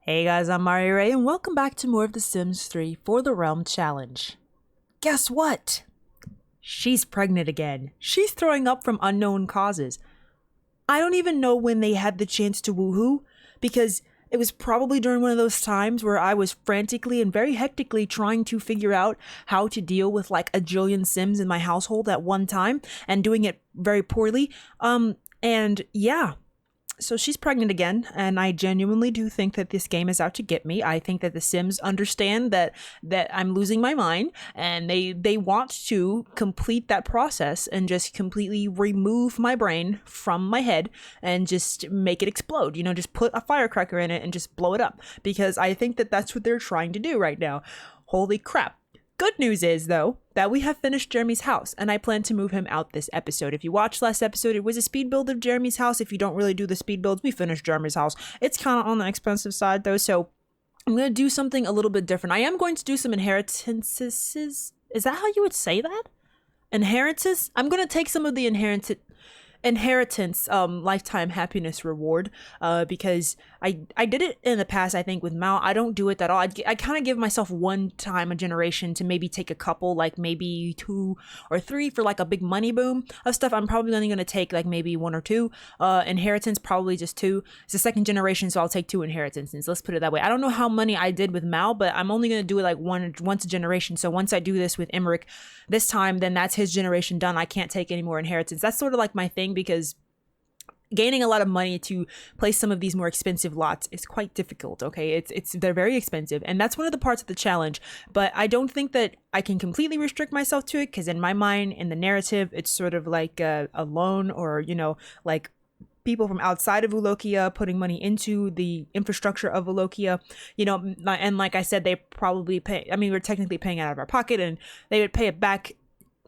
Hey guys, I'm Mario Ray, and welcome back to more of The Sims 3 for the Realm Challenge. Guess what? She's pregnant again. She's throwing up from unknown causes. I don't even know when they had the chance to woohoo, because it was probably during one of those times where I was frantically and very hectically trying to figure out how to deal with like a jillion Sims in my household at one time and doing it very poorly. And yeah. So she's pregnant again, and I genuinely do think that this game is out to get me. I think that the Sims understand that I'm losing my mind, and they want to complete that process and just completely remove my brain from my head and just make it explode. You know, just put a firecracker in it and just blow it up, because I think that that's what they're trying to do right now. Holy crap. Good news is, though, that we have finished Jeremy's house, and I plan to move him out this episode. If you watched last episode, it was a speed build of Jeremy's house. If you don't really do the speed builds, we finished Jeremy's house. It's kind of on the expensive side, though, so I'm going to do something a little bit different. I am going to do some inheritances. Is that how you would say that? Inheritances? I'm going to take some of the inheritance lifetime happiness reward because I did it in the past. I think with Mal I don't do it at all. I kind of give myself one time a generation to maybe take a couple, like maybe 2 or 3 for like a big money boom of stuff. I'm probably only going to take like maybe 1 or 2 inheritance, probably just 2. It's the second generation, so I'll take 2 inheritances. Let's put it that way. I don't know how many I did with Mal, but I'm only going to do it like once a generation. So once I do this with Emmerich this time, then that's his generation done. I can't take any more inheritance. That's sort of like my thing, because gaining a lot of money to place some of these more expensive lots is quite difficult. Okay, they're very expensive, and that's one of the parts of the challenge. But I don't think that I can completely restrict myself to it, because in my mind, in the narrative, it's sort of like a loan, or like people from outside of Ulokia putting money into the infrastructure of Ulokia, and like I said, they probably pay. I mean, we're technically paying out of our pocket, and they would pay it back,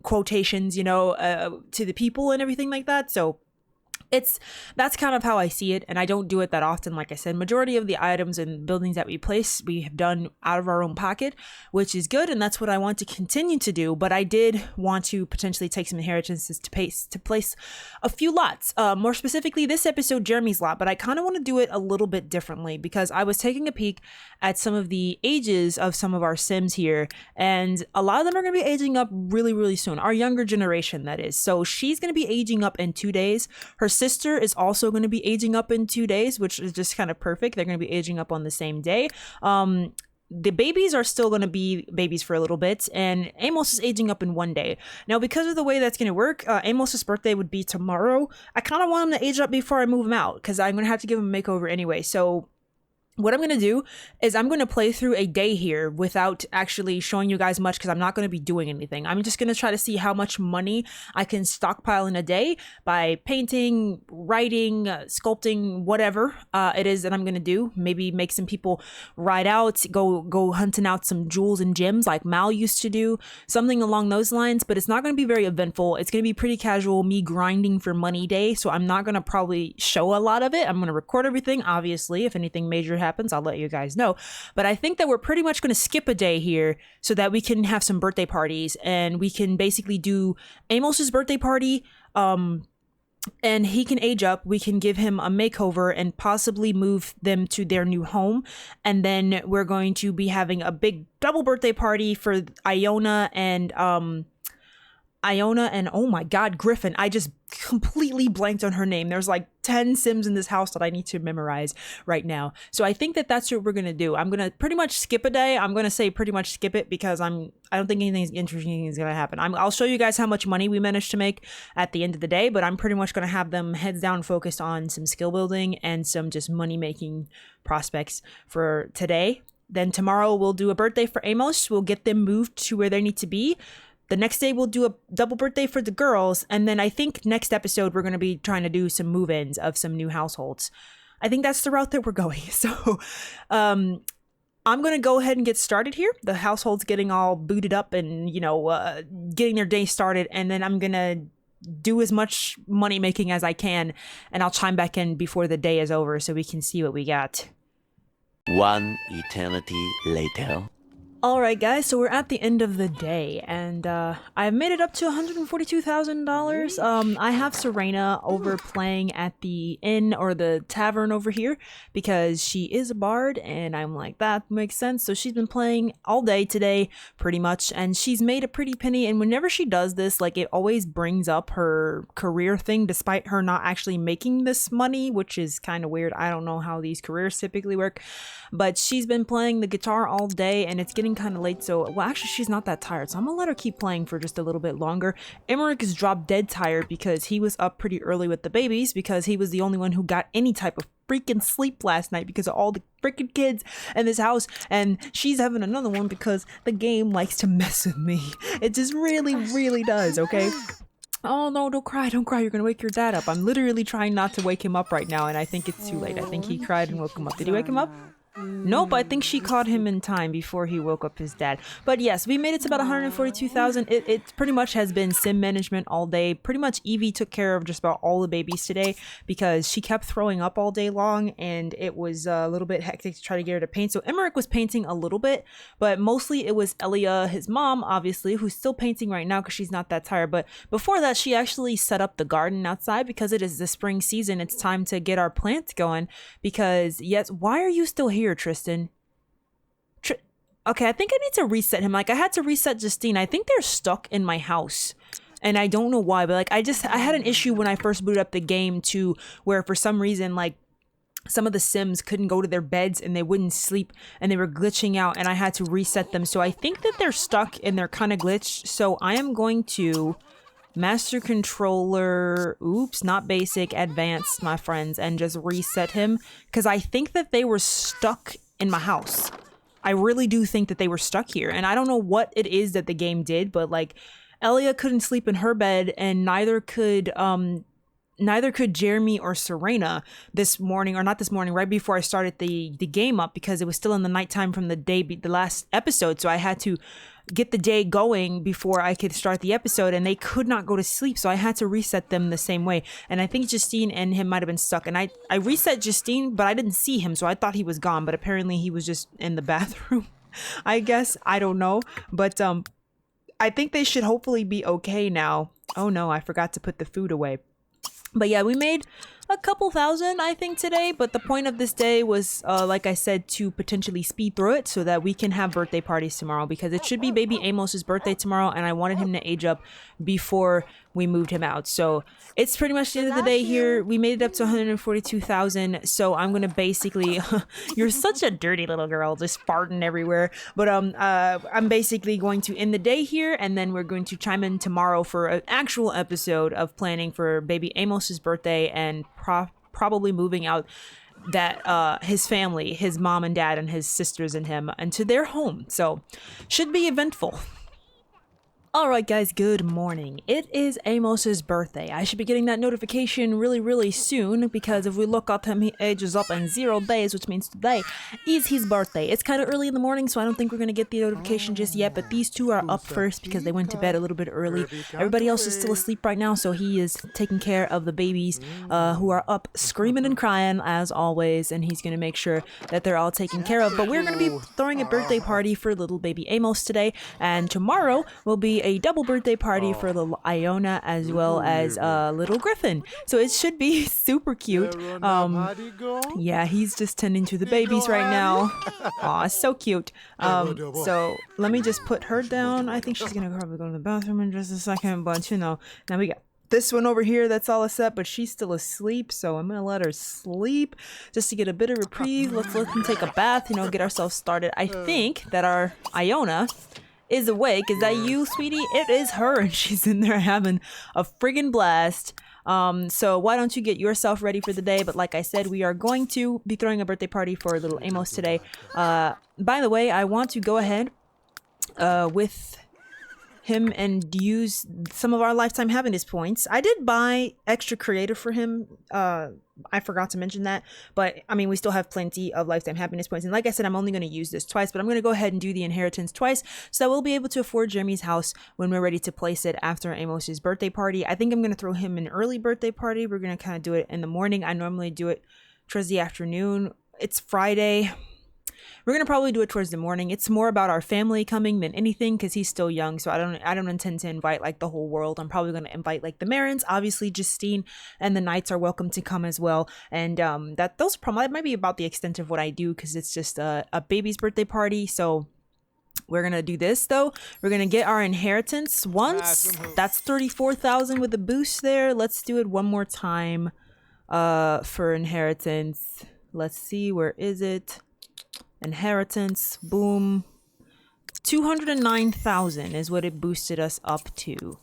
quotations, to the people and everything like that. So that's kind of how I see it, and I don't do it that often. Like I said, majority of the items and buildings that we place, we have done out of our own pocket, which is good, and that's what I want to continue to do. But I did want to potentially take some inheritances to place a few lots, more specifically this episode, Jeremy's lot. But I kind of want to do it a little bit differently, because I was taking a peek at some of the ages of some of our Sims here, and a lot of them are going to be aging up really, really soon. Our younger generation, that is. So she's going to be aging up in 2 days. Her sister is also going to be aging up in 2 days, which is just kind of perfect. They're going to be aging up on the same day. The babies are still going to be babies for a little bit, and Amos is aging up in 1 day. Now, because of the way that's going to work, Amos's birthday would be tomorrow. I kind of want him to age up before I move him out, because I'm going to have to give him a makeover anyway. So what I'm going to do is I'm going to play through a day here without actually showing you guys much, because I'm not going to be doing anything. I'm just going to try to see how much money I can stockpile in a day by painting, writing, sculpting, whatever it is that I'm going to do. Maybe make some people ride out, go hunting out some jewels and gems like Mal used to do, something along those lines. But it's not going to be very eventful. It's going to be pretty casual, me grinding for money day. So I'm not going to probably show a lot of it. I'm going to record everything. Obviously, if anything major happens, I'll let you guys know. But I think that we're pretty much going to skip a day here so that we can have some birthday parties, and we can basically do Amos's birthday party, and he can age up. We can give him a makeover and possibly move them to their new home. And then we're going to be having a big double birthday party for Iona and oh my god, Griffin. I just completely blanked on her name. There's like 10 Sims in this house that I need to memorize right now. So I think that that's what we're going to do. I'm going to pretty much skip a day. I'm going to say pretty much skip it, because I don't think anything interesting is going to happen. I'll show you guys how much money we managed to make at the end of the day, but I'm pretty much going to have them heads down focused on some skill building and some just money making prospects for today. Then tomorrow we'll do a birthday for Amos. We'll get them moved to where they need to be. The next day we'll do a double birthday for the girls, and then I think next episode we're going to be trying to do some move-ins of some new households. I think that's the route that we're going. So I'm going to go ahead and get started here. The household's getting all booted up and, getting their day started, and then I'm going to do as much money making as I can, and I'll chime back in before the day is over so we can see what we got. One eternity later. Alright guys, so we're at the end of the day, and I've made it up to $142,000. I have Serena over playing at the inn, or the tavern over here, because she is a bard, and I'm like, that makes sense. So she's been playing all day today, pretty much, and she's made a pretty penny, and whenever she does this, like, it always brings up her career thing, despite her not actually making this money, which is kind of weird. I don't know how these careers typically work, but she's been playing the guitar all day, and it's getting kind of late, so well, actually she's not that tired, so I'm gonna let her keep playing for just a little bit longer. Emmerich is dropped dead tired because he was up pretty early with the babies, because he was the only one who got any type of freaking sleep last night because of all the freaking kids in this house, and she's having another one because the game likes to mess with me. It just really does. Okay, oh no, don't cry, you're gonna wake your dad up. I'm literally trying not to wake him up right now, and I think it's too late. I think he cried and woke him up. Did he wake him up? Nope, I think she caught him in time before he woke up his dad. But yes, we made it to about 142,000. It pretty much has been sim management all day. Pretty much Evie took care of just about all the babies today because she kept throwing up all day long, and it was a little bit hectic to try to get her to paint. So Emmerich was painting a little bit, but mostly it was Elia, his mom, obviously, who's still painting right now because she's not that tired. But before that, she actually set up the garden outside because it is the spring season. It's time to get our plants going because, yes, why are you still here, Tristan? Okay, I think I need to reset him. Like, I had to reset Justine. I think they're stuck in my house, and I don't know why, but like, I had an issue when I first booted up the game too, where for some reason, like, some of the Sims couldn't go to their beds and they wouldn't sleep and they were glitching out, and I had to reset them. So I think that they're stuck and they're kind of glitched. So I am going to master controller, oops, not basic, advanced, my friends, and just reset him because I think that they were stuck in my house. I really do think that they were stuck here, and I don't know what it is that the game did, but like, Elia couldn't sleep in her bed, and neither could Jeremy or Serena this morning, or not this morning, right before I started the game up, because it was still in the nighttime from the last episode, so I had to get the day going before I could start the episode, and they could not go to sleep, so I had to reset them the same way. And I think Justine and him might have been stuck, and I reset Justine, but I didn't see him, so I thought he was gone, but apparently he was just in the bathroom. I guess, I don't know, but I think they should hopefully be okay now. Oh no, I forgot to put the food away. But yeah, we made a couple thousand, I think, today. But the point of this day was, like I said, to potentially speed through it so that we can have birthday parties tomorrow. Because it should be baby Amos's birthday tomorrow, and I wanted him to age up before we moved him out. So it's pretty much the end of the day here. We made it up to 142,000. So I'm going to basically... You're such a dirty little girl, just farting everywhere. But I'm basically going to end the day here, and then we're going to chime in tomorrow for an actual episode of planning for baby Amos's birthday, and probably moving out that his family, his mom and dad and his sisters and him, into their home. So should be eventful. Alright guys, good morning. It is Amos's birthday. I should be getting that notification really soon, because if we look up him, he ages up in 0 days, which means today is his birthday. It's kind of early in the morning, so I don't think we're going to get the notification just yet, but these two are up first because they went to bed a little bit early. Everybody else is still asleep right now, so he is taking care of the babies who are up screaming and crying as always, and he's going to make sure that they're all taken care of. But we're going to be throwing a birthday party for little baby Amos today, and tomorrow will be a double birthday party for little Iona as well as little Griffin. So it should be super cute. Yeah, he's just tending to the babies right now. Aw, so cute. So let me just put her down. I think she's gonna probably go to the bathroom in just a second, but you know, now we got this one over here that's all set, but she's still asleep, so I'm gonna let her sleep just to get a bit of reprieve. Let's let them take a bath, you know, get ourselves started. I think that our Iona is awake. Is that you, sweetie? It is her, and she's in there having a friggin' blast. So why don't you get yourself ready for the day? But like I said, we are going to be throwing a birthday party for little Amos today. By the way, I want to go ahead with him and use some of our lifetime happiness points. I did buy extra creative for him. I forgot to mention that, but I mean, we still have plenty of lifetime happiness points. And like I said, I'm only going to use this twice, but I'm going to go ahead and do the inheritance twice so that we'll be able to afford Jeremy's house when we're ready to place it after Amos's birthday party. I think I'm going to throw him an early birthday party. We're going to kind of do it in the morning. I normally do it towards the afternoon. It's Friday. We're gonna probably do it towards the morning. It's more about our family coming than anything because he's still young. So I don't intend to invite like the whole world. I'm probably gonna invite like the Marins, obviously Justine, and the Knights are welcome to come as well. And those probably might be about the extent of what I do because it's just a baby's birthday party. So we're gonna do this though. We're gonna get our inheritance once. That's 34,000 with a boost there. Let's do it one more time for inheritance. Let's see, where is it? Inheritance, boom. 209,000 is what it boosted us up to.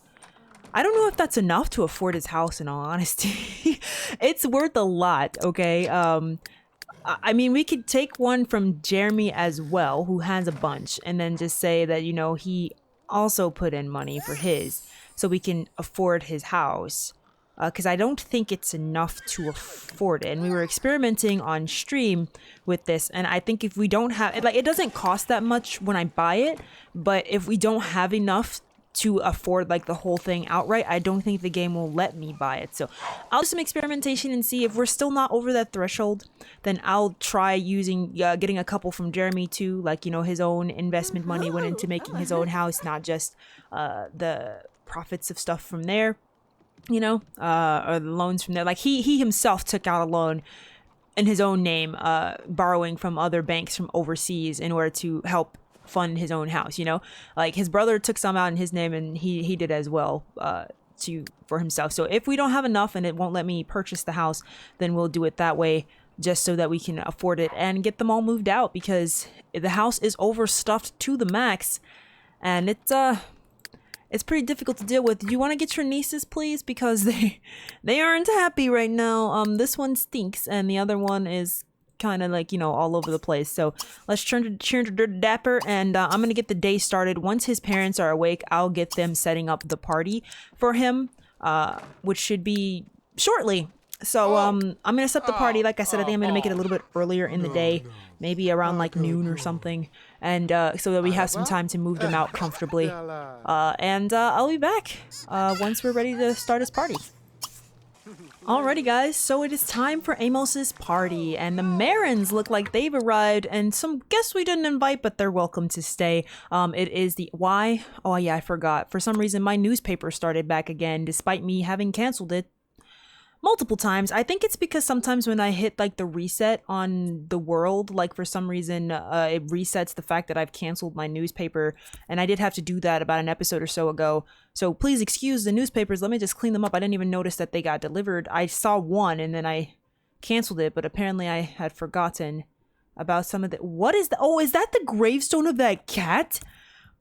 I don't know if that's enough to afford his house in all honesty. It's worth a lot, okay? I mean, we could take one from Jeremy as well, who has a bunch, and then just say that, you know, he also put in money for his, so we can afford his house. Because I don't think it's enough to afford it. And we were experimenting on stream with this, and I think if we don't have it, like, it doesn't cost that much when I buy it, but if we don't have enough to afford like the whole thing outright, I don't think the game will let me buy it. So I'll do some experimentation and see if we're still not over that threshold. Then I'll try using getting a couple from Jeremy too, like, you know, his own investment money went into making his own house, not just the profits of stuff from there, you know, or the loans from there. Like he himself took out a loan in his own name, borrowing from other banks from overseas in order to help fund his own house, you know, like his brother took some out in his name and he did as well for himself. So if we don't have enough and it won't let me purchase the house, then we'll do it that way just so that we can afford it and get them all moved out, because the house is overstuffed to the max and it's pretty difficult to deal with. Do you want to get your nieces, please? Because they aren't happy right now. This one stinks and the other one is kind of like, you know, all over the place. So let's turn to Dapper, and I'm gonna get the day started. Once his parents are awake, I'll get them setting up the party for him, which should be shortly. So I'm gonna set up the party. Like I said, I think I'm gonna make it a little bit earlier in the day, maybe around like noon or something, and so that we have some time to move them out comfortably. And I'll be back once we're ready to start his party. Alrighty guys, so it is time for Amos's party, and the Marins look like they've arrived, and some guests we didn't invite, but they're welcome to stay. It is the, why? Oh yeah, I forgot. For some reason, my newspaper started back again, despite me having canceled it multiple times. I think it's because sometimes when I hit like the reset on the world, like for some reason it resets the fact that I've canceled my newspaper, and I did have to do that about an episode or so ago. So please excuse the newspapers, let me just clean them up. I didn't even notice that they got delivered. I saw one and then I canceled it, but apparently I had forgotten about some of the, what is the, oh, is that the gravestone of that cat?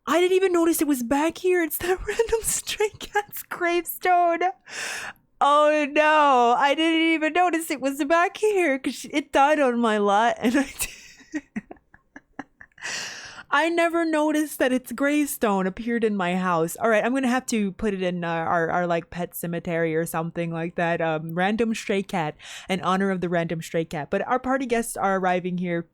I didn't even notice it was back here. It's that random stray cat's gravestone. Oh no, I didn't even notice it was back here because it died on my lot, and I never noticed that its gravestone appeared in my house. All right, I'm gonna have to put it in our like pet cemetery or something like that. Random stray cat, in honor of the random stray cat. But our party guests are arriving here,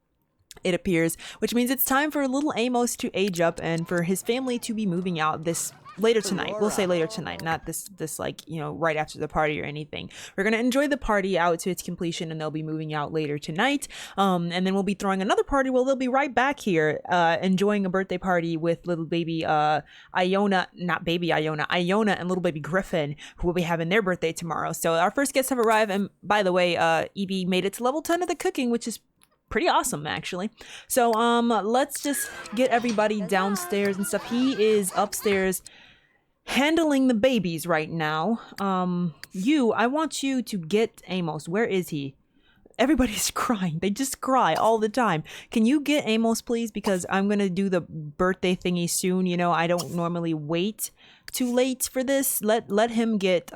it appears, which means it's time for little Amos to age up and for his family to be moving out this later tonight. We'll say later tonight, not this like, you know, right after the party or anything. We're gonna enjoy the party out to its completion, and they'll be moving out later tonight. And then we'll be throwing another party. Well, they'll be right back here, enjoying a birthday party with little baby Iona, not baby Iona, Iona and little baby Griffin, who will be having their birthday tomorrow. So our first guests have arrived, and by the way, Evie made it to level 10 of the cooking, which is pretty awesome actually. So let's just get everybody downstairs and stuff. He is upstairs handling the babies right now. I want you to get Amos. Where is he? Everybody's crying. They just cry all the time. Can you get Amos, please? Because I'm gonna do the birthday thingy soon. You know, I don't normally wait too late for this. Let him get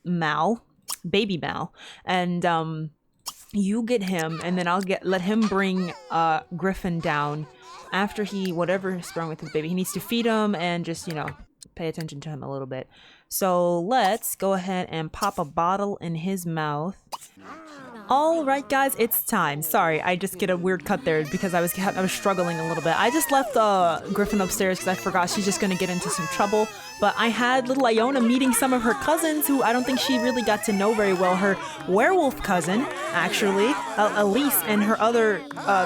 Mal, baby Mal, and you get him, and then let him bring Griffin down after he, whatever is wrong with his baby. He needs to feed him and just, you know, pay attention to him a little bit. So let's go ahead and pop a bottle in his mouth. Alright guys, it's time. Sorry, I just get a weird cut there because I was struggling a little bit. I just left Griffin upstairs because I forgot she's just gonna get into some trouble. But I had little Iona meeting some of her cousins who I don't think she really got to know very well. Her werewolf cousin, actually, Elise, and her other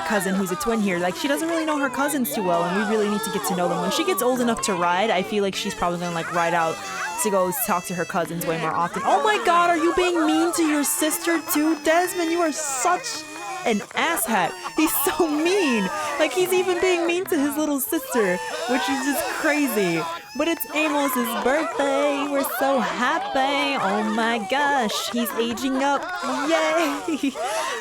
cousin who's a twin here. Like, she doesn't really know her cousins too well, and we really need to get to know them. When she gets old enough to ride, I feel like she's probably gonna like ride out to go talk to her cousins way more often. Oh my god, are you being mean to your sister too, Desmond? You are such an asshat. He's so mean. Like, he's even being mean to his little sister, which is just crazy. But it's Amos's birthday. We're so happy. Oh my gosh, he's aging up. Yay!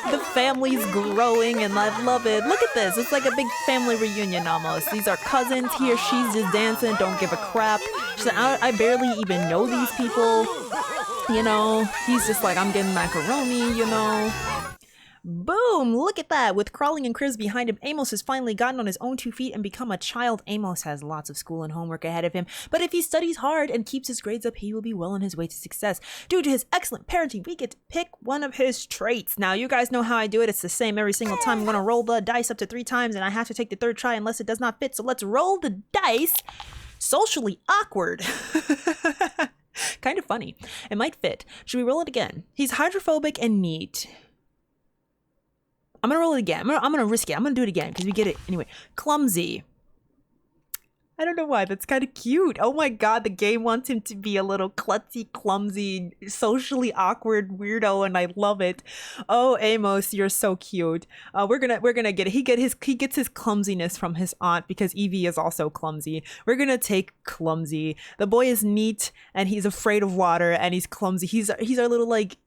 The family's growing and I love it. Look at this. It's like a big family reunion almost. These are cousins. He or she's just dancing. Don't give a crap. She's like, I barely even know these people. You know, he's just like, I'm getting macaroni, you know. Boom! Look at that! With Crawling and Criz behind him, Amos has finally gotten on his own 2 feet and become a child. Amos has lots of school and homework ahead of him, but if he studies hard and keeps his grades up, he will be well on his way to success. Due to his excellent parenting, we get to pick one of his traits. Now, you guys know how I do it. It's the same every single time. I'm gonna roll the dice up to 3 times, and I have to take the 3rd try unless it does not fit. So let's roll the dice. Socially awkward. Kind of funny. It might fit. Should we roll it again? He's hydrophobic and neat. I'm gonna roll it again. I'm gonna risk it. I'm gonna do it again because we get it anyway. Clumsy. I don't know why. That's kind of cute. Oh my god, the game wants him to be a little klutzy, clumsy, socially awkward weirdo, and I love it. Oh, Amos, you're so cute. We're gonna get it. He gets his clumsiness from his aunt because Evie is also clumsy. We're gonna take clumsy. The boy is neat and he's afraid of water and he's clumsy. He's our little like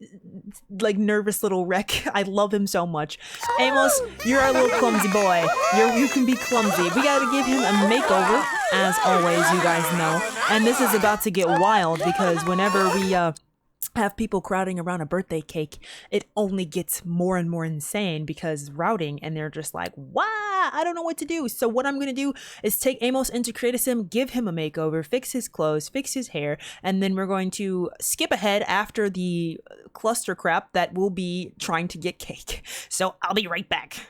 nervous little wreck. I love him so much. Amos, you're our little clumsy boy. You can be clumsy. We gotta give him a makeover. As always, you guys know. And this is about to get wild because whenever we have people crowding around a birthday cake, it only gets more and more insane because routing, and they're just like, wow, I don't know what to do. So what I'm going to do is take Amos into Create-A-Sim, give him a makeover, fix his clothes, fix his hair, and then we're going to skip ahead after the cluster crap that will be trying to get cake. So I'll be right back.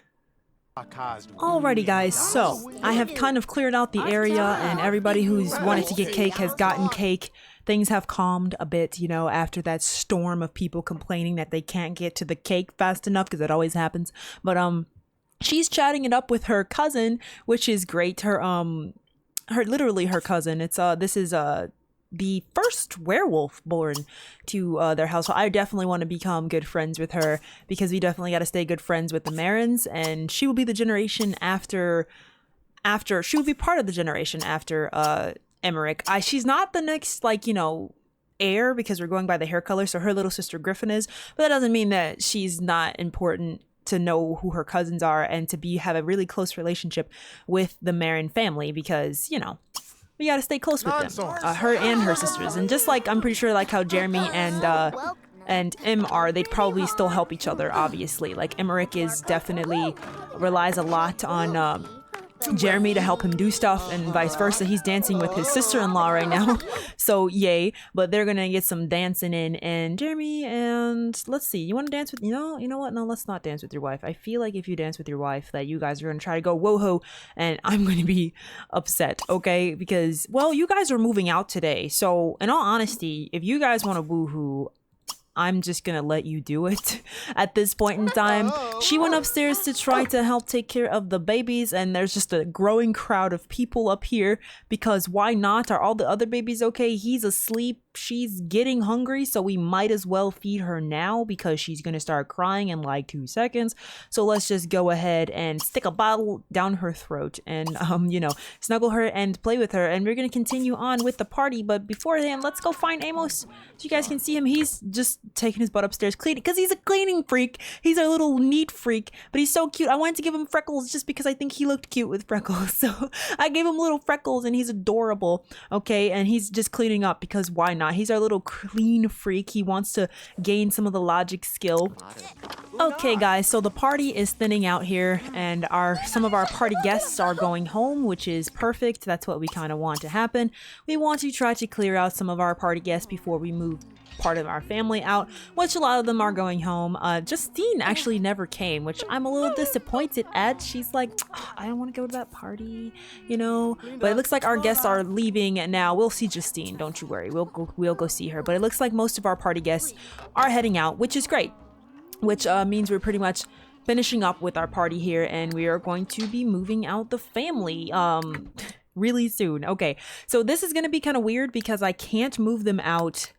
Alrighty guys, so I have kind of cleared out the area and everybody who's wanted to get cake has gotten cake. Things have calmed a bit, you know, after that storm of people complaining that they can't get to the cake fast enough because it always happens. But she's chatting it up with her cousin, which is great. Her literally her cousin. It's this is the first werewolf born to their household. I definitely want to become good friends with her because we definitely got to stay good friends with the Marins, and she will be the generation after she will be part of the generation after Emmerich. She's not the next, like, you know, heir because we're going by the hair color, so her little sister Griffin is, but that doesn't mean that she's not important to know who her cousins are and to have a really close relationship with the Marin family because, you know, we gotta stay close with them, her and her sisters. And just like, I'm pretty sure like how Jeremy and Em are, they'd probably still help each other, obviously. Like, Emmerich is definitely relies a lot on Jeremy to help him do stuff and vice versa. He's dancing with his sister-in-law right now, so yay. But they're gonna get some dancing in, and Jeremy, and let's see, you want to dance with, you know what, no, let's not dance with your wife. I feel like if you dance with your wife that you guys are gonna try to go whoa-ho and I'm gonna be upset, okay? Because, well, you guys are moving out today, so in all honesty, if you guys want to woohoo, I'm just gonna let you do it at this point in time. She went upstairs to try to help take care of the babies, and there's just a growing crowd of people up here because why not? Are all the other babies okay? He's asleep. She's getting hungry, so we might as well feed her now because she's gonna start crying in like 2 seconds. So let's just go ahead and stick a bottle down her throat and you know, snuggle her and play with her, and we're gonna continue on with the party. But before then, let's go find Amos. So you guys can see him. He's just taking his butt upstairs cleaning because he's a cleaning freak. He's our little neat freak, but he's so cute. I wanted to give him freckles just because I think he looked cute with freckles, so I gave him little freckles and he's adorable. Okay, and he's just cleaning up because why not? He's our little clean freak. He wants to gain some of the logic skill. Okay guys, so the party is thinning out here and some of our party guests are going home, which is perfect. That's what we kind of want to happen. We want to try to clear out some of our party guests before we move part of our family out, which a lot of them are going home. Justine actually never came, which I'm a little disappointed at. She's like, "Oh, I don't want to go to that party, you know." But it looks like our guests are leaving now. We'll see Justine, don't you worry. We'll go see her. But it looks like most of our party guests are heading out, which is great. Which means we're pretty much finishing up with our party here, and we are going to be moving out the family really soon. Okay, so this is gonna be kind of weird because I can't move them out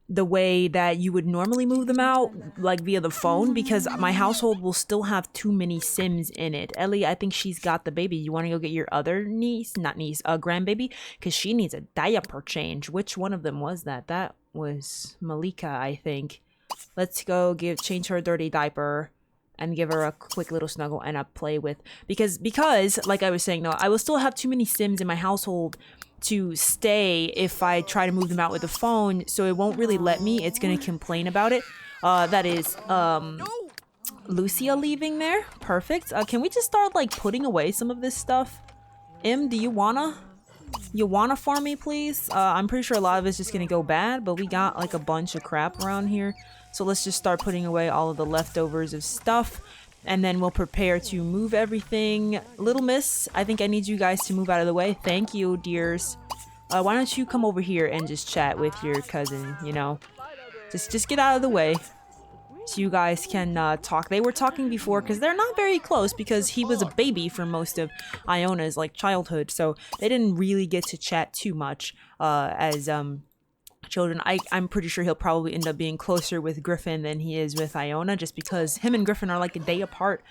the way that you would normally move them out, like via the phone, because my household will still have too many Sims in it. Ellie, I think she's got the baby. You want to go get your other niece, not niece, grandbaby, because she needs a diaper change. Which one of them was that? That was Malika, I think. Let's go change her a dirty diaper and give her a quick little snuggle and a play with. Because like I was saying, no, I will still have too many Sims in my household to stay if I try to move them out with the phone, so it won't really let me. It's gonna complain about it. That is, Lucia leaving there. Perfect. Can we just start, like, putting away some of this stuff? Do you wanna for me, please? I'm pretty sure a lot of it's just gonna go bad, but we got, like, a bunch of crap around here. So let's just start putting away all of the leftovers of stuff, and then we'll prepare to move everything. Little Miss, I think I need you guys to move out of the way. Thank you, dears. Why don't you come over here and just chat with your cousin, you know? Just get out of the way so you guys can talk. They were talking before because they're not very close because he was a baby for most of Iona's, like, childhood, so they didn't really get to chat too much as children. I'm pretty sure he'll probably end up being closer with Griffin than he is with Iona, just because him and Griffin are like a day apart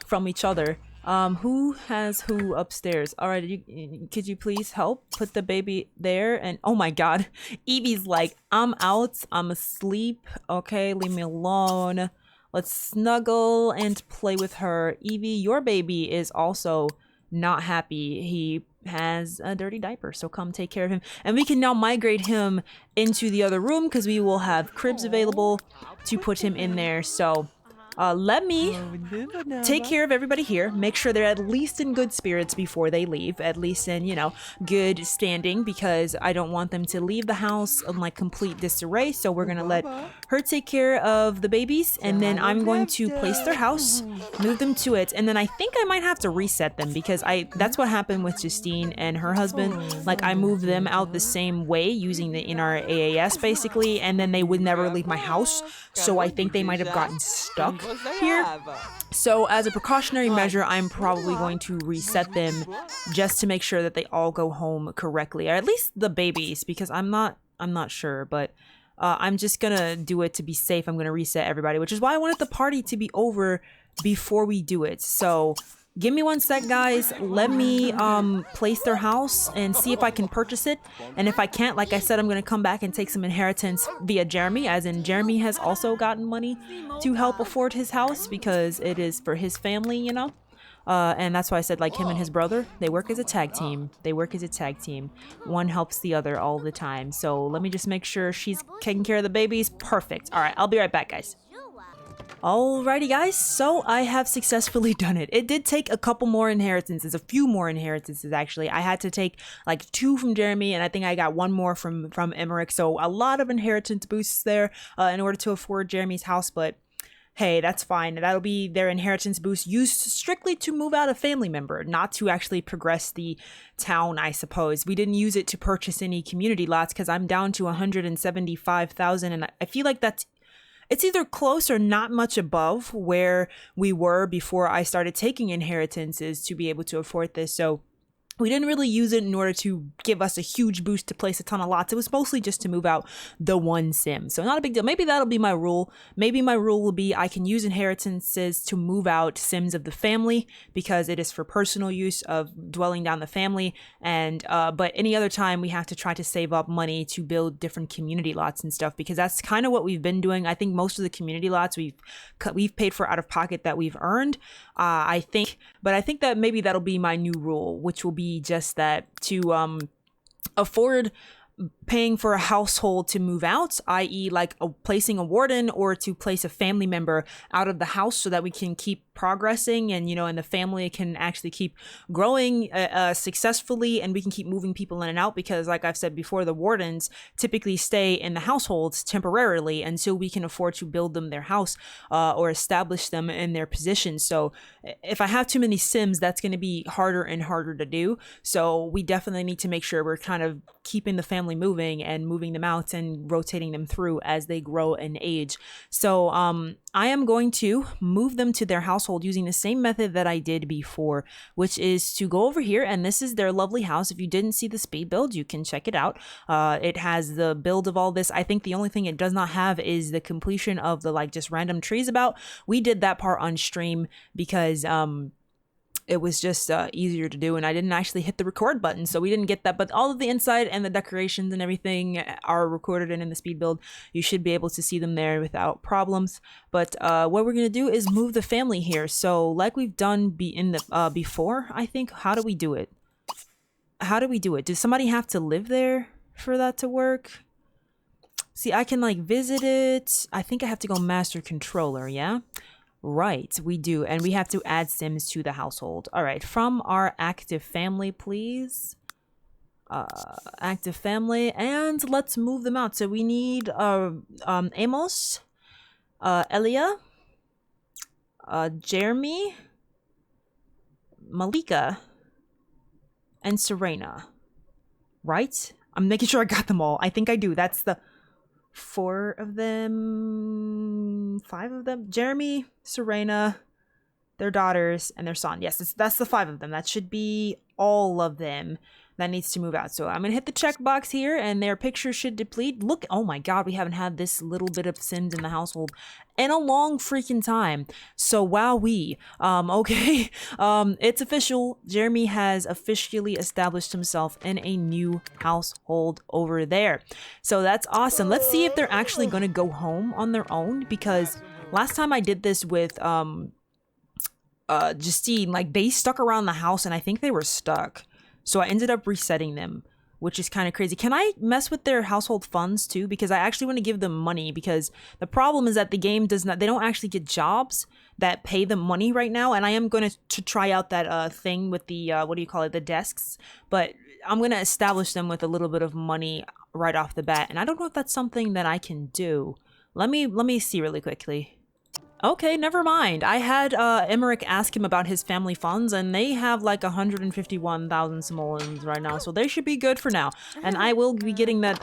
from each other. Who has who upstairs? All right, could you please help put the baby there? And oh my god, Evie's like, I'm out, I'm asleep. Okay, leave me alone. Let's snuggle and play with her. Evie, your baby is also not happy. He has a dirty diaper, so come take care of him. And we can now migrate him into the other room because we will have cribs available to put him in there. So let me take care of everybody here, make sure they're at least in good spirits before they leave, at least in, you know, good standing, because I don't want them to leave the house in, like, complete disarray. So we're gonna let her take care of the babies, and then I'm going to place their house, move them to it, and then I think I might have to reset them because that's what happened with Justine and her husband. Like, I moved them out the same way using in our AAS basically, and then they would never leave my house, so I think they might have gotten stuck here. So as a precautionary measure, I'm probably going to reset them just to make sure that they all go home correctly, or at least the babies, because I'm not sure, but I'm just gonna do it to be safe. I'm gonna reset everybody, which is why I wanted the party to be over before we do it. So give me one sec, guys. Let me place their house and see if I can purchase it. And if I can't, like I said, I'm gonna come back and take some inheritance via Jeremy, as in Jeremy has also gotten money to help afford his house because it is for his family, you know. And that's why I said, like, him and his brother, they work as a tag team. One helps the other all the time. So let me just make sure she's taking care of the babies. Perfect. All right, I'll be right back, guys. Alrighty, guys, so I have successfully done it. It did take a couple more inheritances, a few more inheritances actually. I had to take like 2 from Jeremy, and I think I got 1 more from Emmerich, so a lot of inheritance boosts there in order to afford Jeremy's house, but hey, that's fine. That'll be their inheritance boost used strictly to move out a family member, not to actually progress the town, I suppose. We didn't use it to purchase any community lots because I'm down to 175,000, and I feel like it's either close or not much above where we were before I started taking inheritances to be able to afford this. So we didn't really use it in order to give us a huge boost to place a ton of lots. It was mostly just to move out the one sim. So not a big deal. Maybe that'll be my rule. Maybe my rule will be I can use inheritances to move out sims of the family because it is for personal use of dwelling down the family. And but any other time we have to try to save up money to build different community lots and stuff, because that's kind of what we've been doing. I think most of the community lots we've paid for out of pocket that we've earned. I think that maybe that'll be my new rule, which will be just that to afford paying for a household to move out, i.e. like placing a warden or to place a family member out of the house so that we can keep progressing and, you know, and the family can actually keep growing successfully, and we can keep moving people in and out, because like I've said before, the wardens typically stay in the households temporarily until we can afford to build them their house or establish them in their position. So if I have too many Sims, that's going to be harder and harder to do. So we definitely need to make sure we're kind of keeping the family moving and moving them out and rotating them through as they grow in age. So I am going to move them to their household using the same method that I did before, which is to go over here, and this is their lovely house. If you didn't see the speed build, you can check it out. It has the build of all this. I think the only thing it does not have is the completion of the like just random trees about. We did that part on stream because it was just easier to do, and I didn't actually hit the record button, so we didn't get that. But all of the inside and the decorations and everything are recorded in the speed build. You should be able to see them there without problems. But what we're gonna do is move the family here. So like we've done before, I think. How do we do it? How do we do it? Does somebody have to live there for that to work? See, I can like visit it. I think I have to go master controller, yeah? Right, we do, and we have to add Sims to the household. All right, from our active family, please. Active family, and let's move them out. So we need Amos, Elia, Jeremy, Malika, and Serena. Right? I'm making sure I got them all. I think I do. That's the 4 of them, 5 of them. Jeremy, Serena, their daughters, and their son. Yes, that's the 5 of them. That should be all of them that needs to move out. So I'm gonna hit the checkbox here, and their picture should deplete. Look, oh my god, we haven't had this little bit of Sims in the household in a long freaking time. So wowee. Okay, it's official. Jeremy has officially established himself in a new household over there. So that's awesome. Let's see if they're actually gonna go home on their own, because last time I did this with Justine, like they stuck around the house and I think they were stuck. So I ended up resetting them, which is kind of crazy. Can I mess with their household funds too? Because I actually want to give them money, because the problem is that the game does not, they don't actually get jobs that pay them money right now. And I am going to try out that thing with the, what do you call it? The desks, but I'm going to establish them with a little bit of money right off the bat. And I don't know if that's something that I can do. Let me see really quickly. Okay, never mind. I had Emmerich ask him about his family funds, and they have like 151,000 simoleons right now, so they should be good for now. And I will be getting that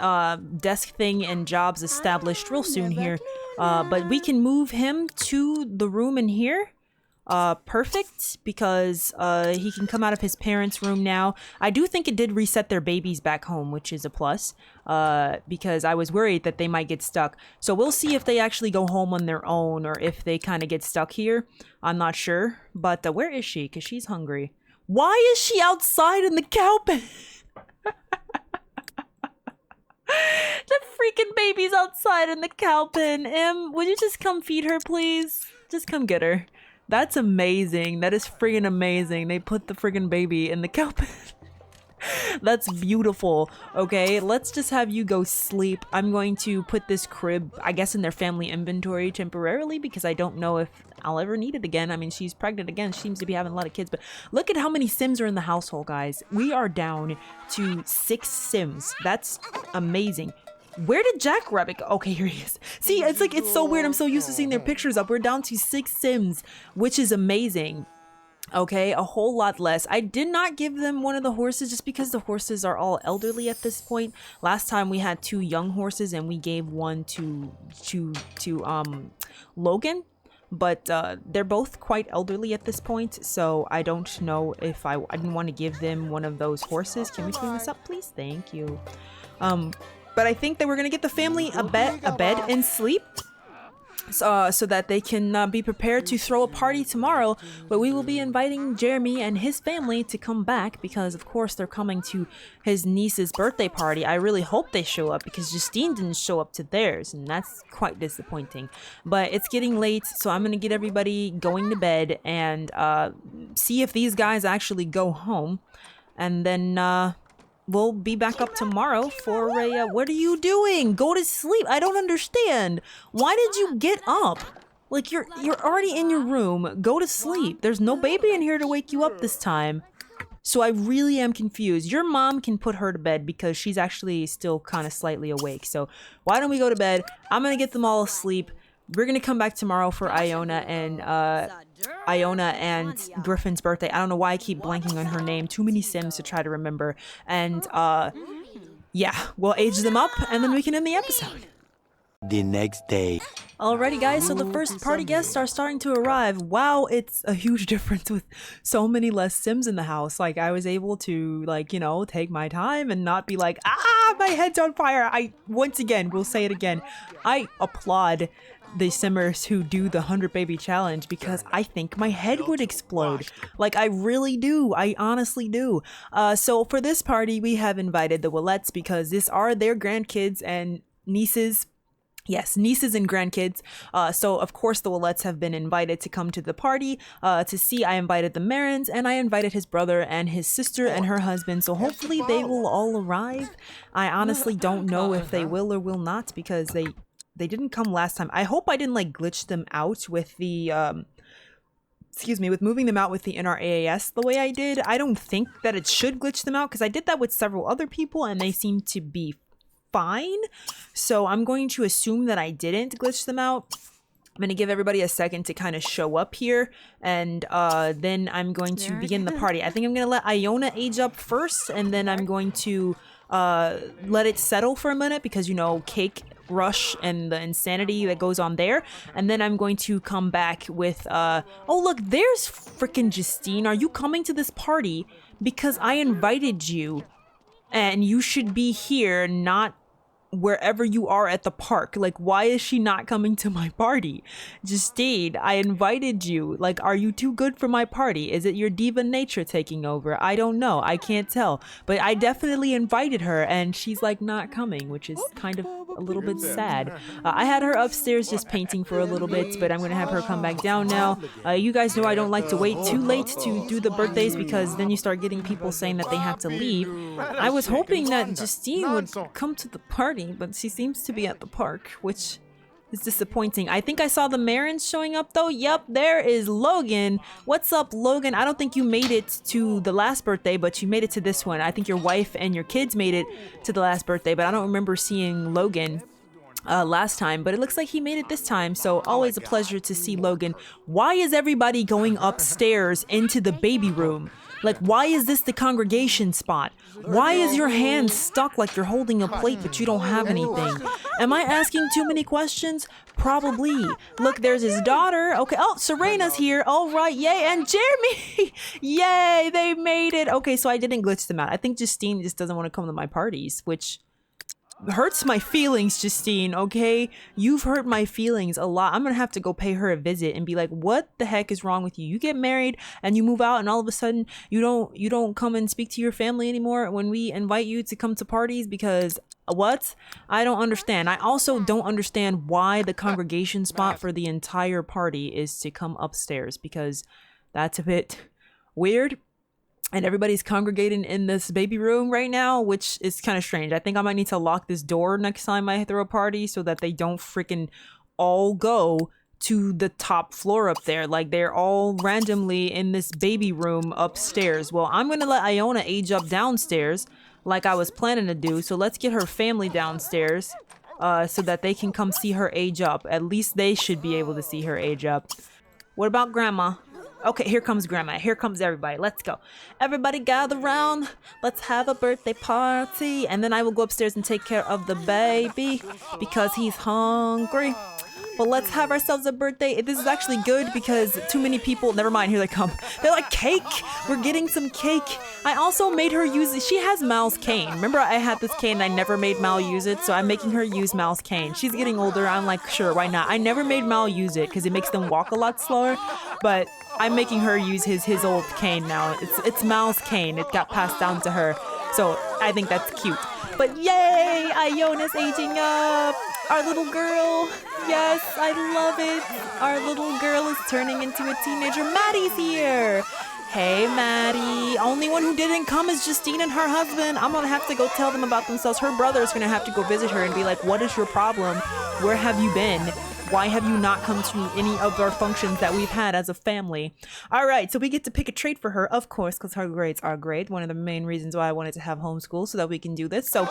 desk thing and jobs established real soon here. But we can move him to the room in here. Perfect, because he can come out of his parents' room now. I do think it did reset their babies back home, which is a plus, because I was worried that they might get stuck. So we'll see if they actually go home on their own or if they kind of get stuck here. I'm not sure, but where is she? Because she's hungry. Why is she outside in the cow pen? The freaking baby's outside in the cow pen. Would you just come feed her, please? Just come get her. That's amazing. That is friggin' amazing. They put the friggin' baby in the cow pen. That's beautiful. Okay, let's just have you go sleep. I'm going to put this crib, I guess, in their family inventory temporarily, because I don't know if I'll ever need it again. I mean, she's pregnant again. She seems to be having a lot of kids, but look at how many Sims are in the household, guys. We are down to 6 Sims. That's amazing. Where did Jackrabbit go? Okay, here he is. See, it's like, it's so weird. I'm so used to seeing their pictures up. We're down to 6 Sims, which is amazing. Okay, a whole lot less. I did not give them one of the horses just because the horses are all elderly at this point. Last time we had 2 young horses and we gave one to Logan. But they're both quite elderly at this point, so I don't know if I didn't want to give them one of those horses. Can we clean this up, please? Thank you. But I think that we're gonna get the family a bed and sleep, so that they can be prepared to throw a party tomorrow. But we will be inviting Jeremy and his family to come back, because of course they're coming to his niece's birthday party. I really hope they show up, because Justine didn't show up to theirs, and that's quite disappointing. But it's getting late, so I'm gonna get everybody going to bed and see if these guys actually go home, and then we'll be back up tomorrow for a, what are you doing? Go to sleep. I don't understand. Why did you get up? Like, you're already in your room. Go to sleep. There's no baby in here to wake you up this time. So I really am confused. Your mom can put her to bed because she's actually still kind of slightly awake. So why don't we go to bed? I'm going to get them all asleep. We're going to come back tomorrow for Iona and Griffin's birthday. I don't know why I keep blanking on her name. Too many Sims to try to remember. And yeah, we'll age them up and then we can end the episode. The next day. Alrighty guys, so the first party guests are starting to arrive. Wow, it's a huge difference with so many less Sims in the house. Like, I was able to, like, you know, take my time and not be like, ah, my head's on fire. Once again, we'll say it again, I applaud the Simmers who do the 100 baby challenge because I think my head would explode. Like, I really do. I honestly do. So for this party, we have invited the Willettes because these are their grandkids and nieces. Yes, nieces and grandkids. So of course the Willettes have been invited to come to the party to see. I invited the Marins and I invited his brother and his sister and her husband. So hopefully they will all arrive. I honestly don't know if they will or will not because they didn't come last time. I hope I didn't like glitch them out with the with moving them out with the NRAAS the way I did. I don't think that it should glitch them out because I did that with several other people and they seem to be fine. So I'm going to assume that I didn't glitch them out. I'm going to give everybody a second to kind of show up here and then I'm going to begin the party. I think I'm going to let Iona age up first and then I'm going to let it settle for a minute because, you know, cake rush and the insanity that goes on there. And then I'm going to come back with, oh look, there's frickin' Justine. Are you coming to this party? Because I invited you and you should be here, not wherever you are at the park. Like, why is she not coming to my party? Justine, I invited you. Like, are you too good for my party? Is it your diva nature taking over? I don't know. I can't tell. But I definitely invited her and she's like not coming, which is kind of a little bit sad. I had her upstairs just painting for a little bit, but I'm gonna have her come back down now. You guys know I don't like to wait too late to do the birthdays because then you start getting people saying that they have to leave. I was hoping that Justine would come to the party, but she seems to be at the park, which is disappointing. I think I saw the Marins showing up though. Yep, there is Logan. What's up, Logan? I don't think you made it to the last birthday, but you made it to this one. I think your wife and your kids made it to the last birthday, but I don't remember seeing Logan last time, but it looks like he made it this time. So always a pleasure to see Logan. Why is everybody going upstairs into the baby room? Like, why is this the congregation spot? Why is your hand stuck like you're holding a plate but you don't have anything? Am I asking too many questions? Probably. Look, there's his daughter. Okay. Oh, Serena's here. All right. Yay. And Jeremy. Yay. They made it. Okay. So I didn't glitch them out. I think Justine just doesn't want to come to my parties, which hurts my feelings, Justine, okay? You've hurt my feelings a lot. I'm gonna have to go pay her a visit and be like, what the heck is wrong with you? You get married and you move out and all of a sudden you don't come and speak to your family anymore when we invite you to come to parties because what? I don't understand. I also don't understand why the congregation spot for the entire party is to come upstairs because that's a bit weird. And everybody's congregating in this baby room right now, which is kind of strange. I think I might need to lock this door next time I throw a party so that they don't freaking all go to the top floor up there. Like, they're all randomly in this baby room upstairs. Well, I'm going to let Iona age up downstairs like I was planning to do. So let's get her family downstairs so that they can come see her age up. At least they should be able to see her age up. What about Grandma? Okay, here comes Grandma. Here comes everybody. Let's go. Everybody gather round. Let's have a birthday party. And then I will go upstairs and take care of the baby because he's hungry. But let's have ourselves a birthday. This is actually good because too many people, never mind, here they come. They're like, cake. We're getting some cake. I also made her use it. She has Mal's cane. Remember I had this cane and I never made Mal use it. So I'm making her use Mal's cane. She's getting older. I'm like, sure, why not? I never made Mal use it because it makes them walk a lot slower. But I'm making her use his old cane now. It's Mal's cane. It got passed down to her. So I think that's cute. But yay! Iona's aging up! Our little girl! Yes, I love it! Our little girl is turning into a teenager. Maddie's here! Hey, Maddie. Only one who didn't come is Justine and her husband. I'm gonna have to go tell them about themselves. Her brother is gonna have to go visit her and be like, what is your problem? Where have you been? Why have you not come to any of our functions that we've had as a family? All right, so we get to pick a trait for her, of course, because her grades are great. One of the main reasons why I wanted to have homeschool so that we can do this. So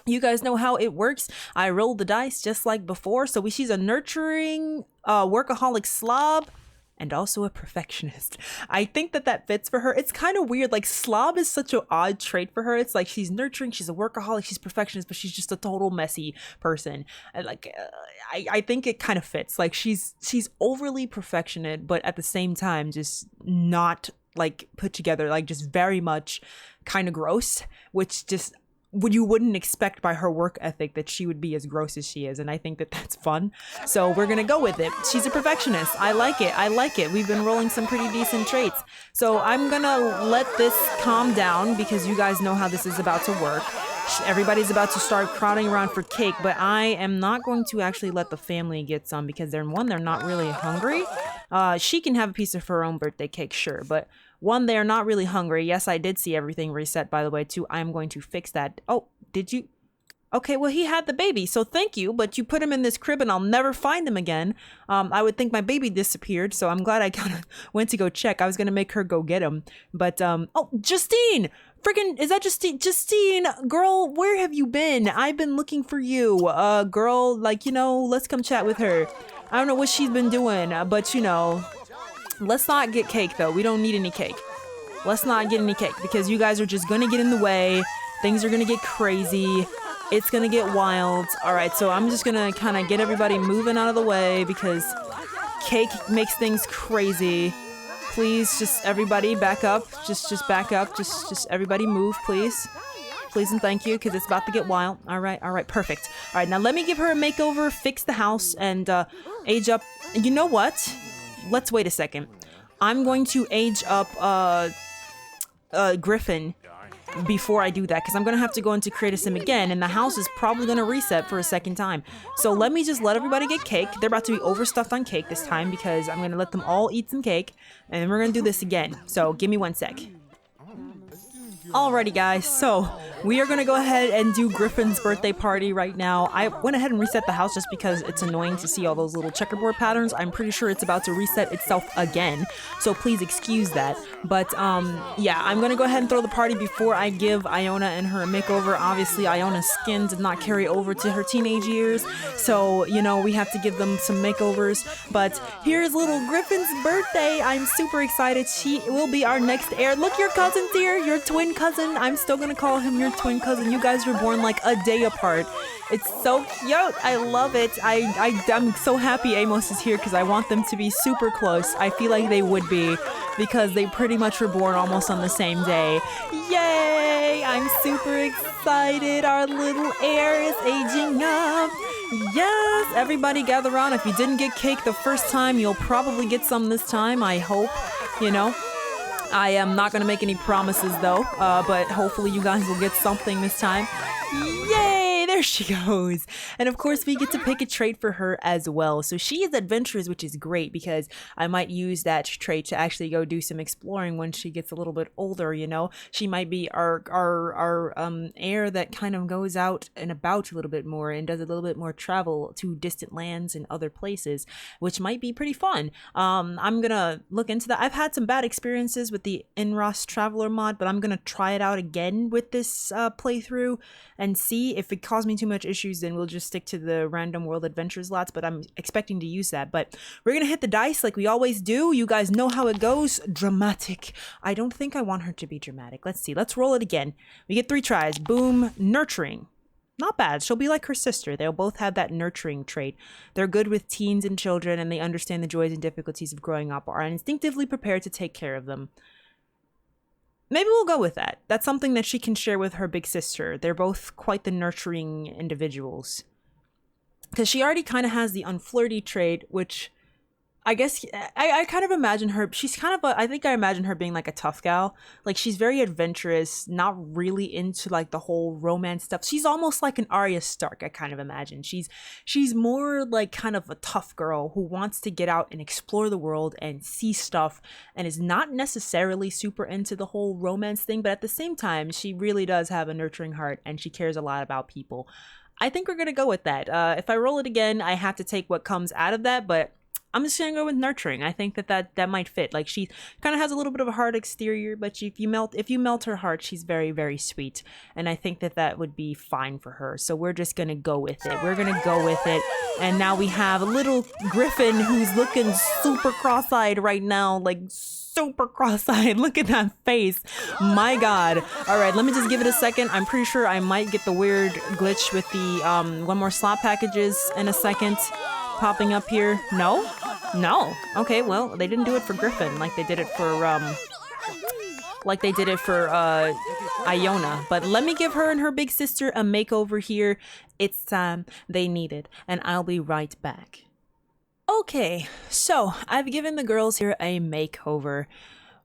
you guys know how it works. I rolled the dice just like before. So she's a nurturing, workaholic slob, and also a perfectionist. I think that fits for her. It's kind of weird. Like, slob is such an odd trait for her. It's like she's nurturing, she's a workaholic, she's perfectionist, but she's just a total messy person. And like, I think it kind of fits. Like, she's overly perfectionist, but at the same time, just not like put together. Like, just very much kind of gross, which just you wouldn't expect by her work ethic that she would be as gross as she is, and I think that that's fun. So we're gonna go with it. She's a perfectionist. I like it. We've been rolling some pretty decent traits. So I'm gonna let this calm down because you guys know how this is about to work. Everybody's about to start crowding around for cake, but I am not going to actually let the family get some because they're not really hungry. She can have a piece of her own birthday cake, sure, but one, they are not really hungry. Yes, I did see everything reset, by the way. Two, I'm going to fix that. Oh, did you? Okay, well, he had the baby, so thank you, but you put him in this crib and I'll never find him again. I would think my baby disappeared, so I'm glad I kind of went to go check. I was going to make her go get him, but, oh, Justine! Friggin', is that Justine? Justine, girl, where have you been? I've been looking for you. Girl, like, you know, let's come chat with her. I don't know what she's been doing, but, you know, let's not get cake, though. We don't need any cake. Let's not get any cake because you guys are just going to get in the way. Things are going to get crazy. It's going to get wild. All right, so I'm just going to kind of get everybody moving out of the way because cake makes things crazy. Please, just everybody back up. Just back up. Just everybody move, please. Please and thank you because it's about to get wild. All right, perfect. All right, now let me give her a makeover, fix the house, and age up. You know what? Let's wait a second. I'm going to age up Griffin before I do that because I'm going to have to go into create a sim again and the house is probably going to reset for a second time. So let me just let everybody get cake. They're about to be overstuffed on cake this time because I'm going to let them all eat some cake and then we're going to do this again. So give me 1 sec. Alrighty guys, so we are going to go ahead and do Griffin's birthday party right now. I went ahead and reset the house just because it's annoying to see all those little checkerboard patterns. I'm pretty sure it's about to reset itself again, so please excuse that. But yeah, I'm going to go ahead and throw the party before I give Iona and her a makeover. Obviously, Iona's skin did not carry over to her teenage years, so, you know, we have to give them some makeovers. But here's little Griffin's birthday. I'm super excited. She will be our next heir. Look, your cousin's here, your twin cousin. I'm still gonna call him your twin cousin. You guys were born like a day apart. It's so cute. I love it. I'm so happy Amos is here because I want them to be super close. I feel like they would be because they pretty much were born almost on the same day. Yay! I'm super excited. Our little heir is aging up. Yes! Everybody gather around. If you didn't get cake the first time, you'll probably get some this time. I hope, you know. I am not going to make any promises though, but hopefully you guys will get something this time. Yay! There she goes. And of course we get to pick a trait for her as well. So she is adventurous, which is great because I might use that trait to actually go do some exploring when she gets a little bit older, you know. She might be our heir that kind of goes out and about a little bit more and does a little bit more travel to distant lands and other places, which might be pretty fun. I'm gonna look into that. I've had some bad experiences with the Inros Traveler mod, but I'm gonna try it out again with this playthrough and see if it causes me too much issues. Then we'll just stick to the random world adventures lots, but I'm expecting to use that. But we're gonna hit the dice like we always do. You guys know how it goes. Dramatic. I don't think I want her to be dramatic. Let's see. Let's roll it again. We get 3 tries. Boom. Nurturing. Not bad. She'll be like her sister. They'll both have that nurturing trait. They're good with teens and children, and they understand the joys and difficulties of growing up, are instinctively prepared to take care of them. Maybe we'll go with that. That's something that she can share with her big sister. They're both quite the nurturing individuals. Because she already kind of has the unflirty trait, which I guess I kind of imagine her. She's kind of I think I imagine her being like a tough gal. Like she's very adventurous, not really into like the whole romance stuff. She's almost like an Arya Stark. I kind of imagine she's more like kind of a tough girl who wants to get out and explore the world and see stuff, and is not necessarily super into the whole romance thing. But at the same time, she really does have a nurturing heart, and she cares a lot about people. I think we're gonna go with that. If I roll it again, I have to take what comes out of that, but I'm just gonna go with nurturing. I think that might fit. Like she kind of has a little bit of a hard exterior, but if you melt her heart, she's very, very sweet, and I think that would be fine for her. So we're just gonna go with it. We're gonna go with it. And now we have a little Griffin who's looking super cross-eyed right now, like super cross-eyed. Look at that face. My God. All right, let me just give it a second. I'm pretty sure I might get the weird glitch with the one more slot packages in a second popping up here. No. Okay, well, they didn't do it for Griffin like they did it for Iona. But let me give her and her big sister a makeover here. It's time. They need it, and I'll be right back. Okay, so I've given the girls here a makeover.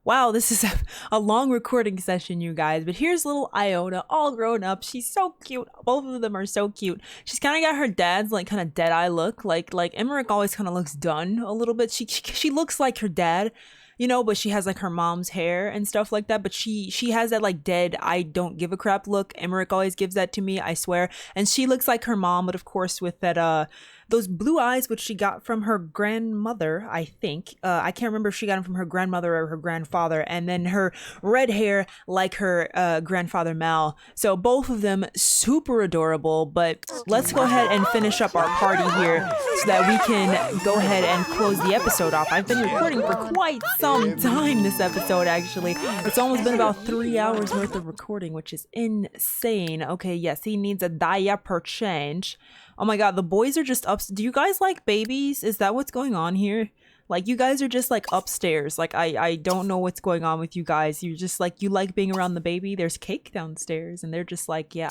Wow, this is a long recording session, you guys. But here's little Iona, all grown up. She's so cute. Both of them are so cute. She's kind of got her dad's like kind of dead eye look. Like Emmerich always kind of looks done a little bit. She looks like her dad, you know, but she has like her mom's hair and stuff like that. But she has that like dead, I don't give a crap look. Emmerich always gives that to me, I swear. And she looks like her mom, but of course with that those blue eyes, which she got from her grandmother, I think. I can't remember if she got them from her grandmother or her grandfather. And then her red hair like her grandfather Mal. So both of them super adorable. But let's go ahead and finish up our party here so that we can go ahead and close the episode off. I've been recording for quite some time this episode, actually. It's almost been about 3 hours worth of recording, which is insane. Okay, yes, he needs a diaper change. Oh my God, the boys are just up. Do you guys like babies? Is that what's going on here? Like, you guys are just like upstairs. Like, I don't know what's going on with you guys. You're just like, you like being around the baby. There's cake downstairs, and they're just like, yeah,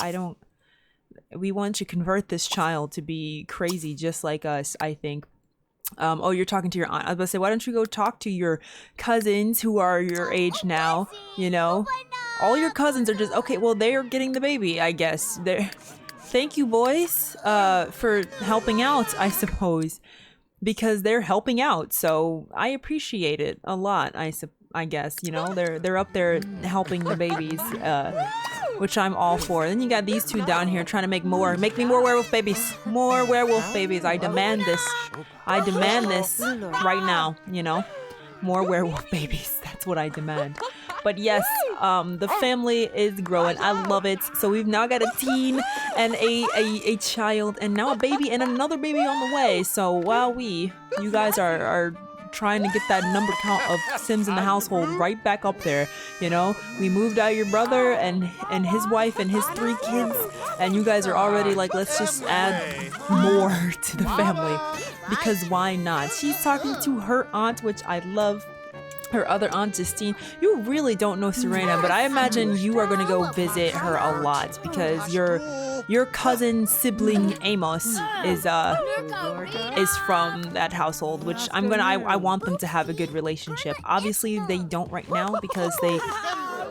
we want to convert this child to be crazy just like us, I think. Oh, you're talking to your aunt. I was about to say, why don't you go talk to your cousins who are your age now, you know? All your cousins are just, okay, well, they're getting the baby, I guess. Thank you, boys, for helping out, I suppose, because they're helping out. So I appreciate it a lot. I guess, you know, they're up there helping the babies, which I'm all for. Then you got these two down here trying to make me more werewolf babies, more werewolf babies. I demand this right now. You know, more werewolf babies. That's what I demand. But yes, the family is growing. I love it. So we've now got a teen and a child, and now a baby and another baby on the way. So wowee, you guys are trying to get that number count of Sims in the household right back up there. You know, we moved out your brother and his wife and his 3 kids, and you guys are already like, let's just add more to the family, because why not? She's talking to her aunt, which I love. Her other aunt, Justine. You really don't know Serena, but I imagine you are going to go visit her a lot, because your cousin sibling Amos is from that household, which I want them to have a good relationship. Obviously they don't right now, because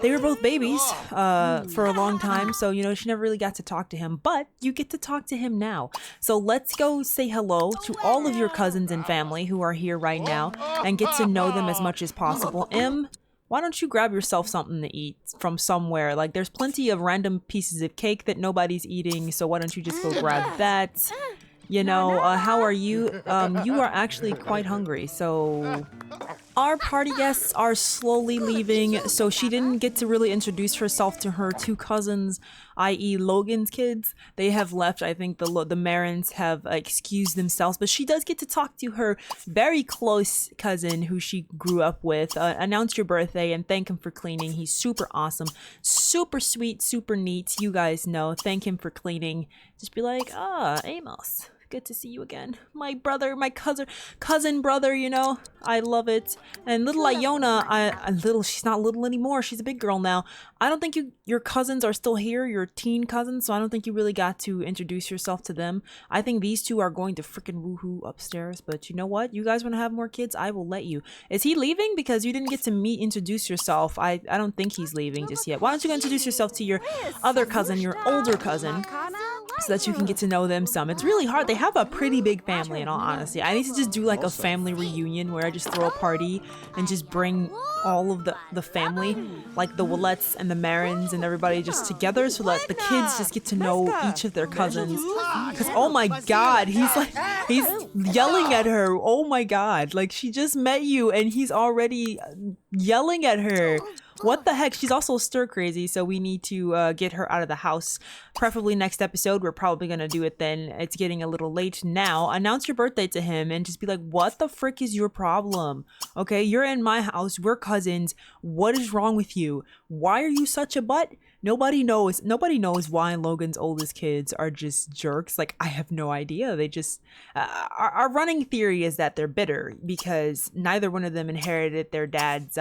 they were both babies for a long time, so you know, she never really got to talk to him, but you get to talk to him now. So let's go say hello to all of your cousins and family who are here right now and get to know them as much as possible. Why don't you grab yourself something to eat from somewhere? Like, there's plenty of random pieces of cake that nobody's eating, so why don't you just go grab that? You know, how are you? You are actually quite hungry, so our party guests are slowly leaving, so she didn't get to really introduce herself to her 2 cousins, i.e. Logan's kids. They have left. I think the Marins have excused themselves, but she does get to talk to her very close cousin who she grew up with. Announce your birthday and thank him for cleaning. He's super awesome, super sweet, super neat. You guys know. Thank him for cleaning. Just be like, Amos, good to see you again. My brother, my cousin brother, you know, I love it. And little Iona, she's not little anymore. She's a big girl now. I don't think your cousins are still here, your teen cousins, so I don't think you really got to introduce yourself to them. I think these two are going to freaking woohoo upstairs, but you know what? You guys want to have more kids? I will let you. Is he leaving? Because you didn't get to introduce yourself. I don't think he's leaving just yet. Why don't you go introduce yourself to your other cousin, your older cousin, so that you can get to know them some. It's really hard. They have a pretty big family, in all honesty. I need to just do like a family reunion where I just throw a party and just bring all of the family, like the Willettes and the Marins and everybody just together, so that the kids just get to know each of their cousins. Because oh my god, he's yelling at her. Oh my god, like she just met you and he's already yelling at her. What the heck? She's also stir crazy, so we need to get her out of the house. Preferably next episode. We're probably going to do it then. It's getting a little late now. Announce your birthday to him and just be like, what the frick is your problem? Okay, you're in my house. We're cousins. What is wrong with you? Why are you such a butt? Nobody knows why Logan's oldest kids are just jerks. Like, I have no idea. They just... our running theory is that they're bitter because neither one of them inherited their dad's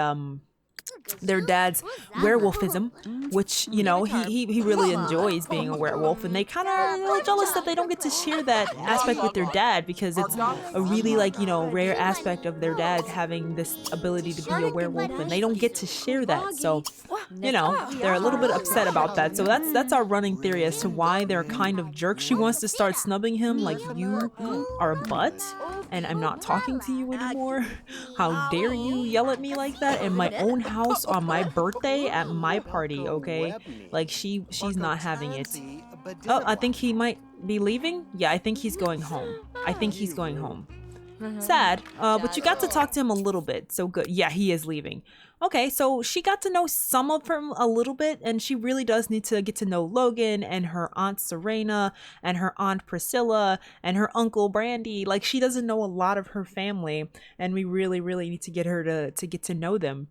werewolfism, which, you know, he really enjoys being a werewolf, and they kind of are jealous that they don't get to share that aspect with their dad, because it's a really, like, you know, rare aspect of their dad having this ability to be a werewolf, and they don't get to share that. So, you know, they're a little bit upset about that. So that's our running theory as to why they're kind of jerks. She wants to start snubbing him like, you are a butt and I'm not talking to you anymore. How dare you yell at me like that in my own house on my birthday at my party, okay? Like, she's not having it. Oh, I think he might be leaving. Yeah, I think he's going home. Sad, but you got to talk to him a little bit, so good. Yeah, he is leaving. Okay, so she got to know some of him a little bit, and she really does need to get to know Logan and her Aunt Serena and her Aunt Priscilla and her Uncle Brandy. Like, she doesn't know a lot of her family, and we really, really need to get her to get to know them.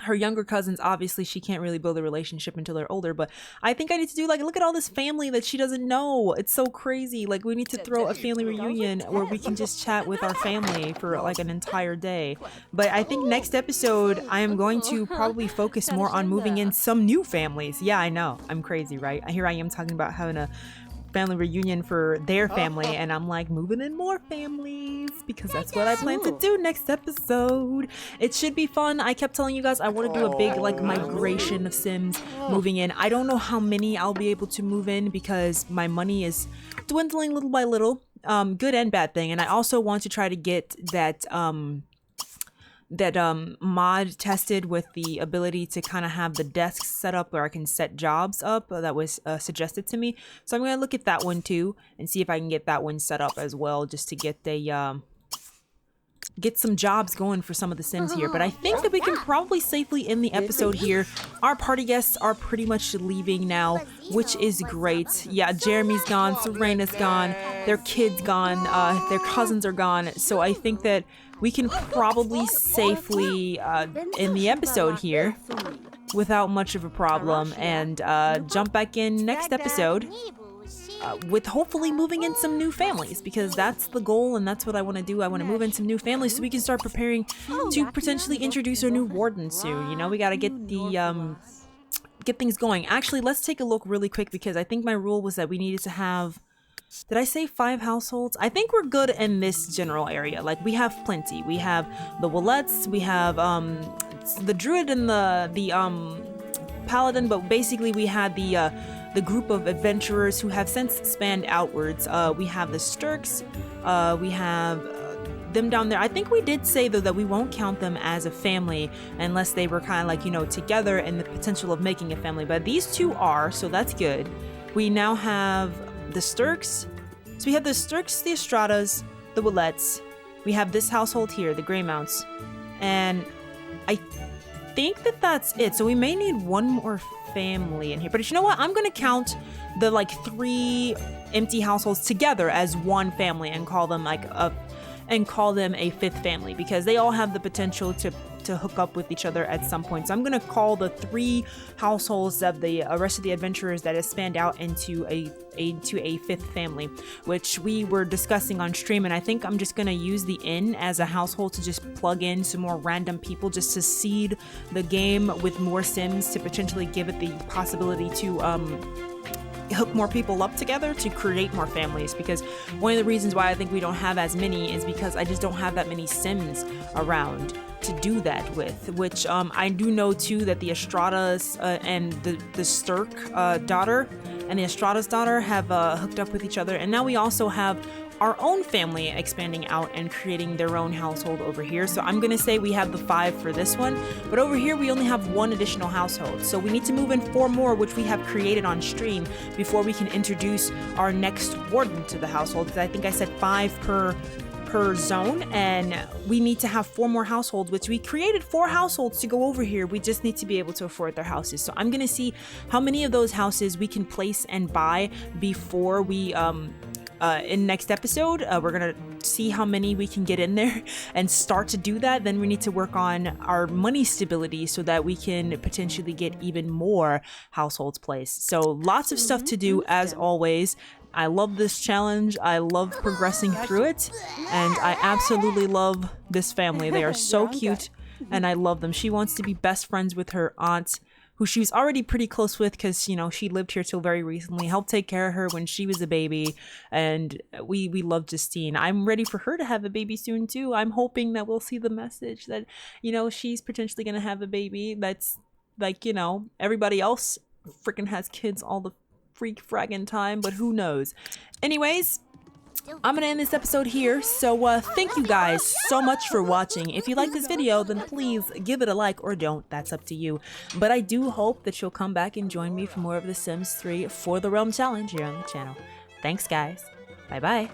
Her younger cousins, obviously, she can't really build a relationship until they're older, but I think I need to do, like, look at all this family that she doesn't know. It's so crazy. Like, we need to throw a family reunion where we can just chat with our family for, like, an entire day. But I think next episode, I am going to probably focus more on moving in some new families. Yeah, I know. I'm crazy, right? Here I am talking about having a family reunion for their family, and I'm like, moving in more families, because that's what I plan to do next episode. It should be fun. I kept telling you guys I want to do a big, like, migration of Sims moving in. I don't know how many I'll be able to move in because my money is dwindling little by little, good and bad thing. And I also want to try to get that mod tested with the ability to kind of have the desks set up where I can set jobs up. That was suggested to me, so I'm gonna look at that one too and see if I can get that one set up as well, just to get some jobs going for some of the Sims here. But I think that we can probably safely end the episode here. Our party guests are pretty much leaving now, which is great. Yeah, Jeremy's gone, Serena's gone, their kids gone, their cousins are gone, so I think that we can probably safely end the episode here without much of a problem, and jump back in next episode with hopefully moving in some new families, because that's the goal and that's what I want to do. I want to move in some new families so we can start preparing to potentially introduce our new warden soon. You know, we got to get the get things going. Actually, let's take a look really quick, because I think my rule was that we needed to have... Did I say 5 households? I think we're good in this general area. Like, we have plenty. We have the Willettes, we have the Druid and the Paladin, but basically we had the group of adventurers who have since spanned outwards. We have the Sturks, we have them down there. I think we did say, though, that we won't count them as a family unless they were kind of like, you know, together and the potential of making a family. But these two are, so that's good. We now have the Sturks. So we have the Sturks, the Estradas, the Willettes. We have this household here, the Greymounts. And I think that that's it. So we may need one more family in here. But you know what? I'm going to count the, like, 3 empty households together as one family and call them, like, a 5th family, because they all have the potential to to hook up with each other at some point. So I'm gonna call the 3 households of the rest of the adventurers that has spanned out into a 5th family, which we were discussing on stream, and I think I'm just gonna use the inn as a household to just plug in some more random people just to seed the game with more Sims, to potentially give it the possibility to hook more people up together to create more families. Because one of the reasons why I think we don't have as many is because I just don't have that many Sims around to do that with, which I do know too that the Estrada's and the Stirk daughter and the Estrada's daughter have hooked up with each other, and now we also have our own family expanding out and creating their own household over here. So I'm gonna say we have the 5 for this one, but over here we only have 1 additional household. So we need to move in 4 more, which we have created on stream, before we can introduce our next warden to the household. Because I think I said 5 per zone, and we need to have 4 more households, which we created 4 households to go over here. We just need to be able to afford their houses. So I'm gonna see how many of those houses we can place and buy before we in next episode. We're gonna see how many we can get in there and start to do that. Then we need to work on our money stability so that we can potentially get even more households placed. So lots of stuff to do as always. I love this challenge. I love progressing through it, and I absolutely love this family. They are so cute, and I love them. She wants to be best friends with her aunt, who she was already pretty close with because, you know, she lived here till very recently, helped take care of her when she was a baby, and we love Justine. I'm ready for her to have a baby soon too. I'm hoping that we'll see the message that, you know, she's potentially gonna have a baby that's like, you know, everybody else freaking has kids all the freak fragging time, but who knows. Anyways, I'm gonna end this episode here, so thank you guys so much for watching. If you like this video, then please give it a like, or don't, that's up to you. But I do hope that you'll come back and join me for more of The Sims 3 For the Realm Challenge here on the channel. Thanks guys, bye bye.